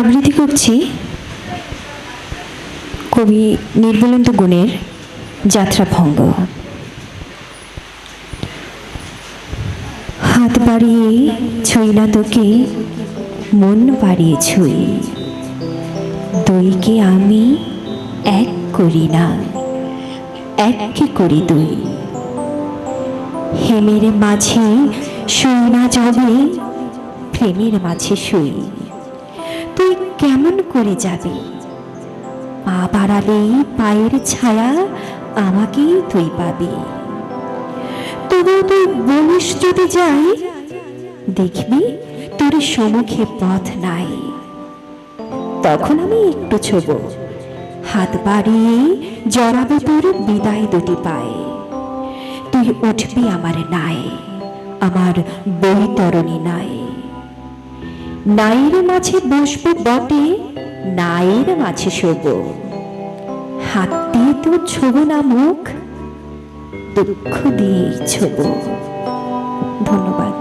আবৃত্তি করছি কবি নির্মলেন্দু গুণের যাত্রাভঙ্গ। হাত বাড়িয়ে ছুঁই না তোকে, মন বাড়িয়ে ছুঁই, দুইকে আমি এক করি না, এককে করি দুই। হেমের মাঝে শুই না যাবে, প্রেমের মাঝে শুই, তুই কেমন করে যাবি? পা বাড়ালেই পায়ের ছায়া আমাকেই তুই পাবি। তবুও তুই বলিস যদি যাই, দেখবি তোর সম্মুখে পথ নাই। তখন আমি একটু ছোব, হাত বাড়িয়ে জড়াবো তোর বিদায় দুটি পায়ে। তুই উঠবি আমার নাই, আমার বৈতরণী নাই। নাইয়ের মাঝে বসবো বটে, নাইয়ের মাঝে শোব, হাত দিয়ে তো ছোব না মুখ, দুঃখ দিয়েই ছোব। ধন্যবাদ।